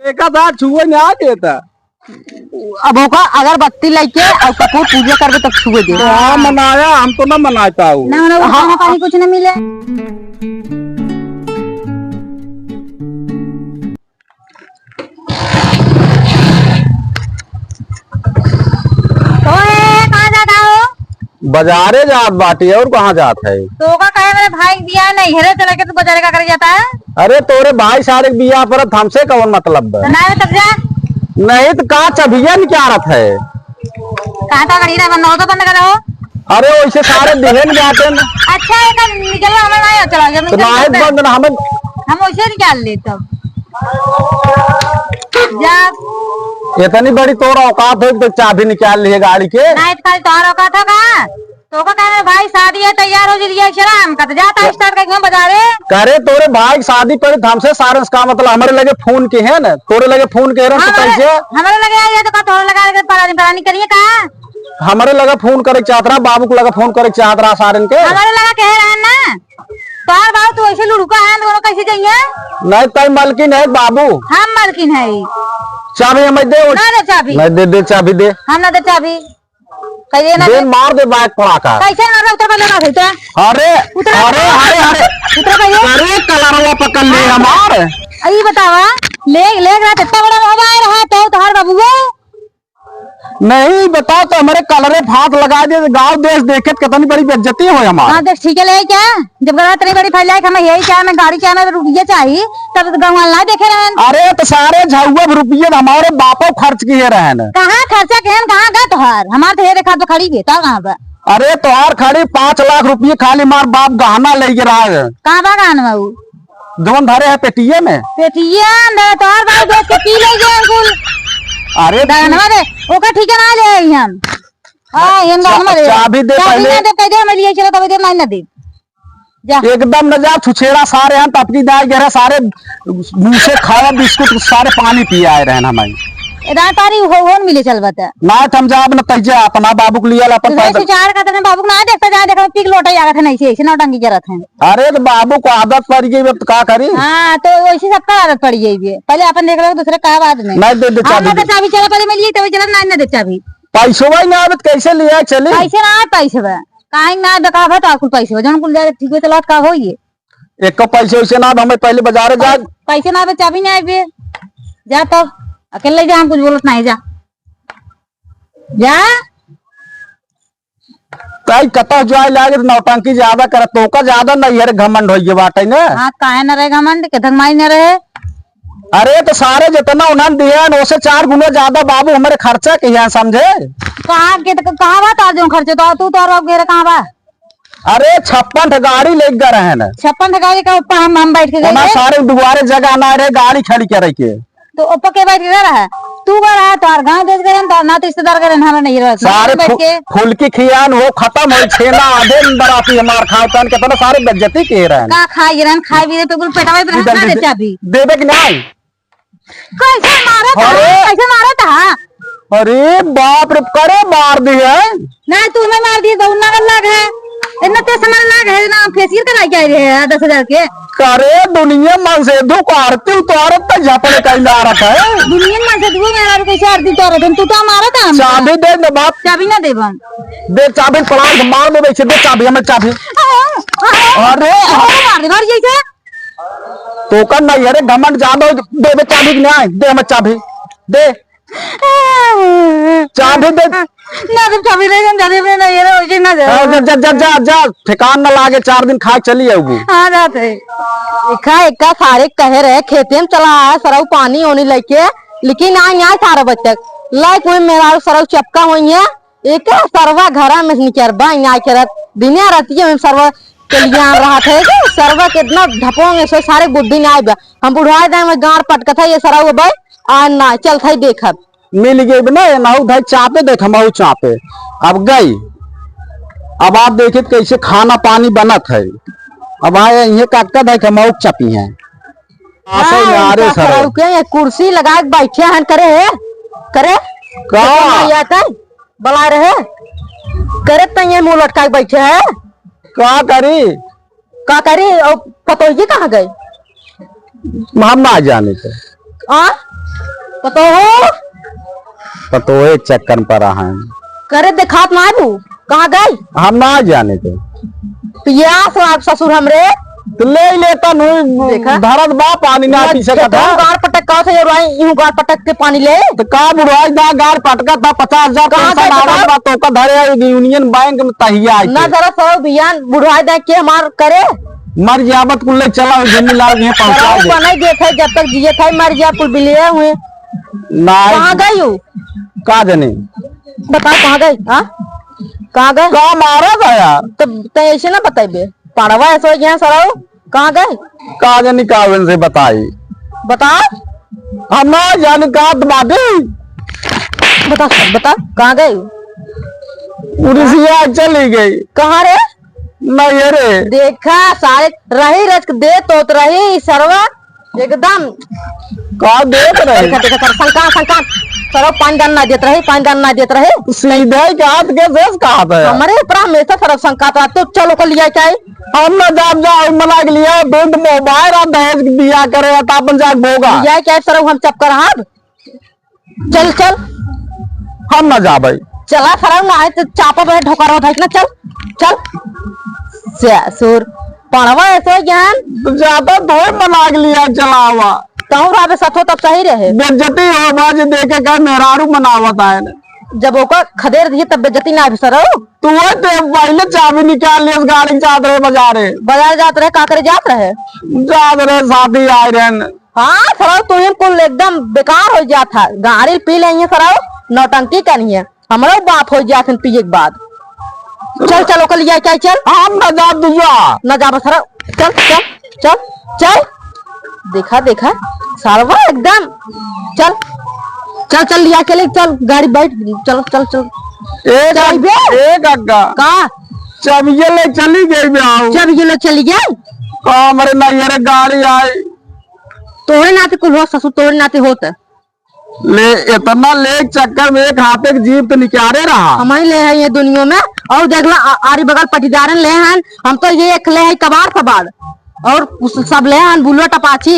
देखा था छुए नहीं आ देता। अब होगा अगर बत्ती लेके और कपूर पूजा करके तब छुए दे। हाँ मनाया, हम तो ना मनाता हूँ ना खाना पानी कुछ न मिले। कहाँ जाता हो? बाजारे जात बाटी और कहाँ जात है? तो का कहे मेरे भाई दिया नहीं हेरे चला के तू बाजारे का कर जाता है? अरे तोरे भाई सारे बिया पर हमसे कौन मतलब है? ना तब जा नहीं तो कहा चबिया नहीं क्या रहा है? कहाँ था गाड़ी ना बंद हो तो बंद करो। अरे वैसे सारे दिहन जाते हैं। अच्छा है का निकल हमें ना चला जब तो नाहित बंद ना हमें हम वैसे निकाल ले तब जा। इतनी बड़ी तोर औकात हो तो चाबी निकाल ली है गाड़ी के। नाइट कल तोहर औकात होगा तो का कहे भाई शादी है तैयार हो जी शराम का जाता स्टार्ट कर बाजारे। करे तोरे भाई शादी पर हमसे सारे का मतलब हमारे लगे फोन के है ना, तोरे लगे फोन के रहे तो कैसे हमारे लगे आइए तो का तोड़ लगा के परानी करिए का हमारे लगा फोन करे चाहता, बाबू को लगा फोन करे चाहता सारन के। हमारे लगा कह रहे हैं ना तोहर बाबू तू ऐसे लुड़का है दोनों कैसे जाइए? नहीं तय मालकिन है बाबू, हम मालकिन है। चाबी हमें दे। ना दे चाबी। नहीं दे चाबी दे। हम ना दे चाबी कहिए ना दे मार दे बाइक पड़ा का। कैसे मार उतर पहले ना उतर। अरे अरे अरे अरे उतर कहिए। अरे कलरवा पकड़ ले हमार। अरे बतावा ले रहा इतना बड़ा मोबाइल है तो तोहर बाबू नहीं बताओ तो हमारे कलरे फात लगा दिए गांव देश देखे कितनी बड़ी बेइज्जती हो हमारे। हाँ देख ठीक है ले क्या जब गला इतनी बड़ी फैल जाए हमें यही क्या मैं गाड़ी क्या मैं रुपये चाहिए तब गाँव वाला देखे रहे। अरे तो सारे झाउआ रुपये हमारे बापो खर्च किए रहे न। कहाँ खर्चा केहन कहाँ गए तोहार हमारे तो हेरे खाद पे खड़ी गई तो कहाँ पे? अरे तोहार खड़ी 5 लाख रुपये खाली मार बाप गहना ले रहा है। कहाँ बा गान में जवन धरे है पेटिये में तोहार भाई देख के पी ले गए कुल। अरे ओका ठीक है ना ले हम चाबी दे पहले। हमें लिए चलो तब दे ना दे जा एकदम न जा छुछेड़ा सारे हैं तपकी दाई गहरा सारे मुंह से खाया बिस्कुट सारे पानी पिए आए रहे हमारी तारी हो मिले चल बता ना हम जाब न तैजा अपना बाबू को लिया अपन चार का तने बाबू ना देखता जा देखा पिक लोटा जागा था नहीं से ऐसे नौटंकी करत हैं। अरे तो बाबू को आदत पड़ गई तो क्या करी? हां तो वैसे सबका आदत पड़ गई है पहले अपन देख लो दूसरे का बात नहीं दे चाबी चला पहले मैं लिए तो चला ना दे चाबी पैसो भाई ना आदत कैसे लिया चले पैसे ना पैसे बा काहे ना दकावा तो कुल पैसे जन कुल जा ठीक है तो लौट का होई एक को पैसे वैसे ना हमें पहले बाजार जा पैसे ना तो चाबी नहीं आबे जा तब अकेले जा हम कुछ बोलत नहीं जा जा कई कतः जाए लागे नौटंकी ज्यादा कर तो का ज्यादा नहीं है घमंड होइए बाटे ने। हां काहे न रहे घमंड के धंगमाई न रहे। अरे तो सारे जितना उन्होंने दिया उससे 4 गुना ज्यादा बाबू हमारे खर्चा किया समझे। कहाँ के कहाँ बा तार जो खर्चे तो तू तो घेरे कहाँ बा? अरे 56 गाड़ी ले गए रहे न 56 गाड़ी का ऊपर हम बैठ के गए सारे दुआरे जगह ना रहे गाड़ी खड़ी करे के तो ऊपर के बैठ के रहा तू बड़ा तो गाँव देख गए ना तो रिश्तेदार गए हमें नहीं रहा सारे बैठ के फुलकी खियान हो खत्म हो छेना आधे बराती हमार खाओ तन के तो सारे बेइज्जती के रहे का खाई रन खाई भी पे कुल पेटवा पे ना दे चाबी देबे कि नहीं कैसे मारा था? अरे बाप रे करे मार दिया ना तू हमें मार दिया दौड़ना लग है इतना ते सामान लग है ना फेसियल करा के आए रहे 10,000 के करे दुनिया मन से दो को आरती उतारत तो झपड़े कहीं ना रखा है दुनिया मन से दो मेरा कैसे आरती उतारत तू तो मारा था चाबी दे दे बाप चाबी ना देबन दे चाबी पड़ा मार दे वैसे दे चाबी हमें चाबी। अरे मार दे मार जैसे तो कर नहीं अरे घमंड ज्यादा दे दे चाबी नहीं दे हमें चाबी दे चाबी दे ना तो चाबी ले जा दे में नहीं है वैसे ना जा जा जा जा जा ठिकान न लागे 4 दिन खा चली आऊगी। हां जाते देखा एक सारे कह रहे खेते में चला आया सरऊ पानी होने लेके लेकिन आ यहाँ सारा बच्चा लाइक में मेरा सरऊ चपका हुई है एक सरवा घर में निकरबा यहाँ के दिने रहती है सरवा चलिया रहा थे सरवा कितना ढपोंगे सो सारे बुद्धि नहीं आए हम बुढ़ाए दे में गाड़ पटका था ये सरऊ भाई आ ना चल था देखब मिल गई ना नाऊ भाई चापे देख हम चापे अब गई अब आप देखे कैसे खाना पानी बनत है अब आए ये काकत है हम चपी है कुर्सी लगा के बैठे हैं करे बला रहे करे तो ये मुंह लटका के बैठे है का करी और पतोजी कहाँ गए हम ना जाने थे पतो हो पतो एक चक्कर में पड़ा है। करे देखात ना आबू कहाँ गई हम ना जाने थे पियास आप ससुर हमरे तो ले लेता नहीं देखा? धरत बा पानी ना पीछे का था गाड़ पटक का यूं गाड़ पटक के पानी ले तो का बुढ़ाई दा गार पटका था 50,000 कहाँ पेंशन गए आवत बा तो का धरे यूनियन बैंक में तहिया आई ना जरा सौ बियान बुढ़ाई दे के हमार करे मर जावत कुल चला जिम्मी लाल यहाँ पहुंचा दे नहीं देखे जब तक जिये थे मर जा कुल बिलिए हुए ना कहाँ गई हो का जाने बताओ कहाँ गई हाँ कहाँ गए का मारा था यार तो ऐसे ना बताइए पढ़वा ऐसे गया सराऊ कहाँ गए का जाने कावन से बताई बताओ हम ना जाने का बाटे बता बता कहाँ गए उड़ीसिया चली गई कहाँ रे नहीं रे देखा सारे रही रच दे तो रही सरवा एकदम का देख रहे देखा देखा सर शंका शंका सर पानी दान ना देते रहे पानी दान ना देते रहे सीधे के हाथ के शेष कहा था हमारे ऊपर हमेशा सर शंका था तो चलो को लिया क्या हम ना जाब जाओ मना के लिए दूध मोबाइल और दहेज दिया करे तो अपन जाग भोगा लिया क्या सर हम चक्कर हाथ चल चल हम ना जा भाई चला सर ना आए तो चापा पे ढोकर होता है ना चल चल सुर पढ़वा ऐसे ज्ञान तो जाता तो मना के लिए चलावा कहूँ रहा सतो तब सही रहे बेइज्जती हो बाज देखे का मेहरारू मनावत है जब ओका खदेर दिए तब बेइज्जती ना भी सर तू तो पहले चाबी निकाल लिया गाड़ी जात रहे बाजार जाते रहे काकरे जात रहे जात रहे साथी आए रहे हाँ सर तू कुल एकदम बेकार हो जाता गाड़ी पी लेंगे सर नौटंकी करनी है हमारा बाप हो जाते पिए के बाद चल चल ओकर लिया क्या चल हम न जा दुआ न जा सर चल चल चल चल देखा देखा सारवा एकदम चल चल चल लिया के ले चल गाड़ी बैठ चल चल चल एक अक्का कहा चाबिये ले चली गई ब्याह जब ये लोग चली गए हमारे नैहरे गाड़ी आई तोड़े नाते कुल हो ससुर तोड़े नाते होता ले इतना ले चक्कर में एक हाथे की जीप तो निकाले रहा हमारे ले है ये दुनिया में और देख ला आरी बगल पटीदारन ले हैं हम तो ये एक ले है कबाड़ कबाड़ और सब ले हैं बुलेट अपाची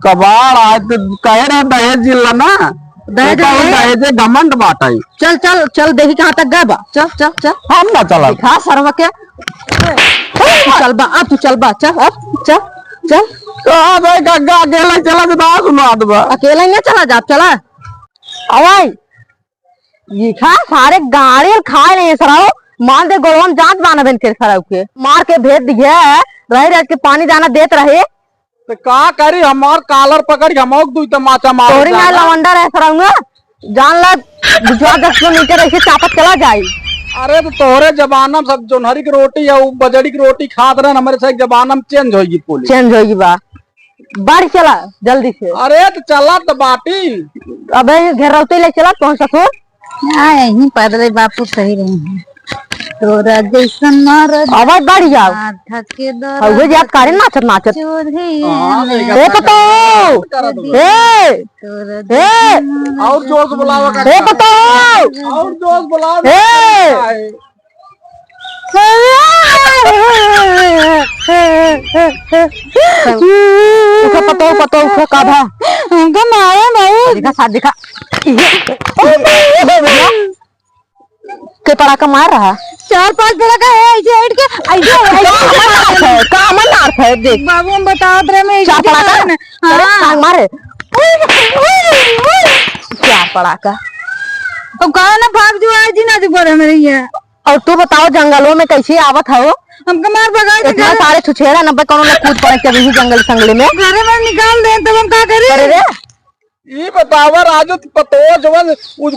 कबाड़ आज तो कह रहे दहेज जिला ना दहेज घमंड बाटा चल चल चल देखी कहाँ तक गए बा चल चल चल हम ना चला दिखा सरवा के चल बा अब तू चल बा चल अब चल चल कहाँ भाई गग्गा अकेला चला तो सुना दो अकेला ही नहीं चला जा चला अवाई ये खा सारे गाड़ी खाए नहीं सराओ मान दे गोलम जांच बाना बन के सराओ के मार के भेज दिया है रह के पानी दाना देते रहे तो का करी हमार कालर पकड़ के हम दुई तमाचा मार तोरी ना लवंडा रह सराऊंगा जान ला 10 किलोमीटर ऐसे चापत चला जाए अरे तो तोहरे जबाना सब जोनहरी की रोटी है वो बजड़ी की रोटी खात रहे हमारे से जबाना में चेंज होगी पुलिस चेंज होगी बा बाढ़ चला जल्दी से अरे तो चला तो बाटी अबे घेरौते ले चला पहुंच सको हाँ यही पैदल बापू सही रहे तोरा जैसन मरद आवाज बढ़ जाओ थके हवे जात कारे नाचत नाचत ए पतो ए और जोश बुलावा का ए पतो और जोश बुलावा ए उठो पतो पतो उठो काधा हमको मारे नहीं दिखा साथ दिखा के पड़ा का मार रहा 4-5 बड़ा का है ऐसे हट के ऐसे का अर्थ है देख बाबू हम बताओ रे मैं चार पड़ा का हां मारे चार पड़ा का अब कहा ना भाग जो आज ना जो बोले मेरे ये और तू बताओ जंगलों में कैसे आवत हो हमको मार भगा के इतना सारे छुछेड़ा नब्बे कौन लोग कूद पड़े कभी जंगल संगले में घरे में निकाल दे तब हम क्या करें अरे रे ये बतावा राजू पतो जवन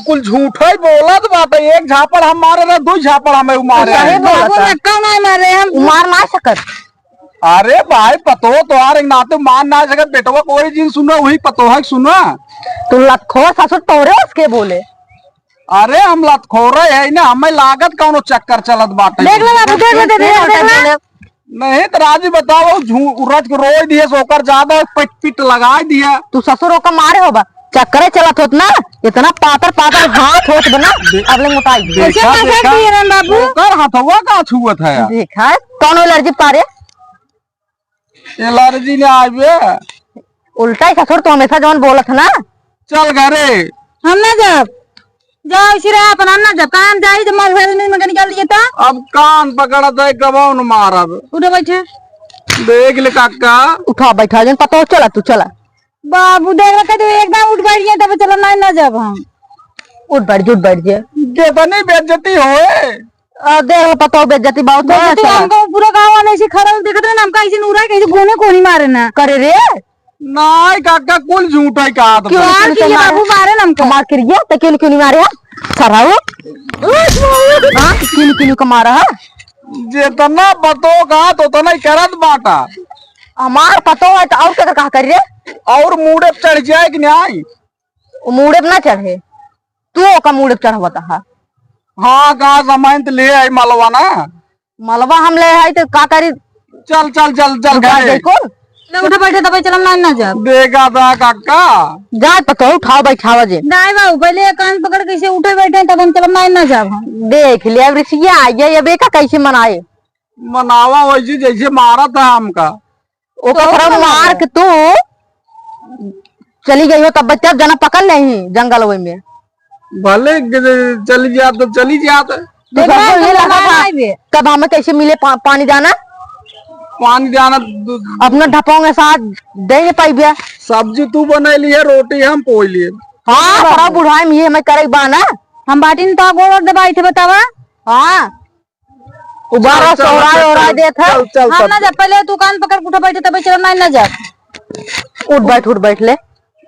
कुल झूठा ही बोलत बात एक झापड़ हम मारे ना दो झापड़ हमें मारे बाबू नक्का नहीं मारे हम मार ना सकत अरे भाई पतो तो यार एक नाते मान ना सकत बेटवा कोई चीज सुनो वही पतो है सुनो तू लखो ससुर तोरे उसके बोले अरे हम लतखोरे है ना हमें लागत कौनो चक्कर चलत बाटे देख ले बाबू देख ले नहीं तो राजी बताओ उरज को रोई दिए सोकर ज्यादा पिट पिट लगा दिया तू ससुर का मारे होगा चक्करे चलत होत ना इतना पातर पातर हाथ होत बना अब ले मोटाई देखा देखा बाबू कर हथवा का छुअत है देखा कौन एलर्जी पारे एलर्जी ने आवे उल्टा ही ससुर तो हमेशा जवन बोलत ना चल घरे। हम ना जब जाओ इसी रहा अपन ना जब कान जाई जब मार फेर में निकाल दिए तो अब कान पकड़ा था कबाऊ न मारब। उठो बैठे देख ले काका। उठा बैठा जन पता हो चला तू चला बाबू देख रहा तो एकदम उठ बैठ गए तब चलो ना जब हम उठ बैठ जे कितनी बेइज्जती होए। देख लो पता हो बेइज्जती बहुत तो है तू हमको पूरा गांव वाले ऐसे खड़ा देखत रहे ना हम कैसे नूरा कैसे गोने कोनी मारे ना करे रे नहीं काका कुल झूठ है का तो। क्यों मार के बाबू मारे ना हमको मार कर गया तो क्यों नहीं मारे सराओ हां क्यों का मारा है जितना बतो का तो उतना ही करत बाटा। हमार पता है तो और क्या कहा कर रे और मुड़े चढ़ जाए कि नहीं। मुड़े ना चढ़े तू का मुड़े चढ़ बता हाँ कहा सामान तो ले आई मालवा ना। मलबा हम ले आई तो का करी चल चल चल चल घरे। ले उठो बैठे तब चलो ना जब देखा था काका। जा पता उठाओ बैठावा जे नहीं बाबू पहले कान पकड़ कैसे उठे बैठे तब हम चलो ना जब हम देख ले अब ऋषिया आइए ये बेका कैसे मनाए मनावा वैसे जैसे मारा था हमका। ओ थोड़ा मार के तू चली गई हो तब बच्चा जना पकड़ नहीं जंगल में भले चली जात तो चली जात। तो सबको ये लगा था कब हमें कैसे मिले पानी दाना पानी जाना अपना ढपाओं के साथ देंगे पाइबिया सब्जी तू बनैली है रोटी हम पोई लिए। हाँ बड़ा बुढ़ाई में ये मैं करे बाना हम बाटी तो गोड़ दबाई थे बतावा हाँ उबारा सोहरा ओरा देत है हम ना जब पहले तू कान पकड़ उठो बैठे तब चलो ना जब उठ बैठ ले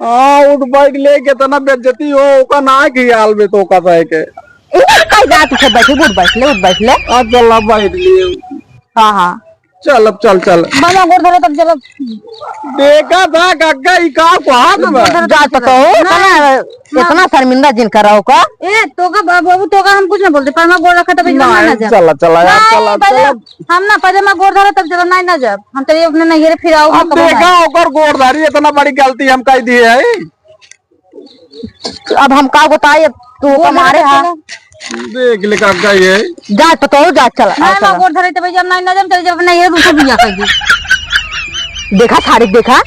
हाँ उठ बैठ ले कितना बेइज्जती हो ओका ना ख्याल में तो का सह के कई जात से बैठे उठ बैठ ले चल अब बैठ लिए। हाँ हाँ चल अब चल चल बना गोड़ धरे तब चलो देखा था काका ई का को हाथ में जा पता हो इतना शर्मिंदा जिन कराओ का ए तो का बाबू तो का हम कुछ ना बोलते पर मैं गोड़ रखा तब ना जब चला चला यार चला चला। हम ना पहले मैं गोड़ धरे तब चलो ना जब हम तेरे अपने नैहरे फिर आओ अब देखा ओकर गोड़धारी इतना बड़ी गलती हम कह दी है। अब हम का बताए तू हमारे हाँ देख ले काका ये जा पता हो जा चला मैं गोड़ धरे तब जब ना जब चल जब नैहरे दूसरा बिया कर दी देखा साड़ी देखा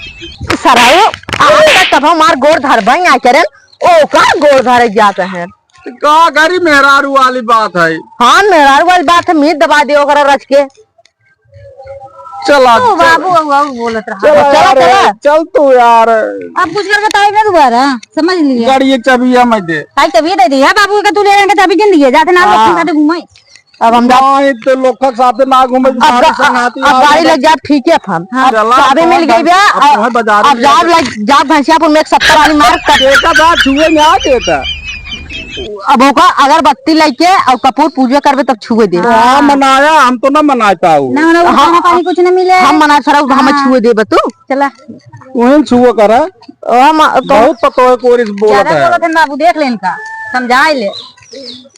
सरायो आज तक हमार गोड़ धर भाई आ करे ओ का गोड़ धरे जाते हैं का गरी मेहरारू वाली बात है। हाँ मेरा वाली बात है मीट दबा दियो कर रच के चला ओ बाबू बाबू बोलत रहा चला चला, यार चला। चल तू यार अब कुछ करके ताई दोबारा समझ लिए गाड़ी एक चाबी मैं दे। ताई तभी दे दी है बाबू का तू ले के चाबी गिन दिए जाते ना लोग साथे घुमाई अब हम नहीं तो लोग के साथ ना घूमे अब गाड़ी लग जा ठीक है हम चला, चाबी मिल गई भैया अब तुम्हें बाजार अब जाब लग जाब घंसियापुर में 70 वाली मार देखा था छुए में आ देता। अब होगा अगर बत्ती लेके और कपूर पूजा करबे तब छुए दे हाँ मनाया हम तो ना मनाता हूँ। ना ना खाना पानी कुछ ना मिले हम मना सर हमें छुए दे तू चला वही छुआ करा हम बहुत पता है कोरिस बोलत ज्यादा है। बोलत है बाबू देख ले इनका समझाए ले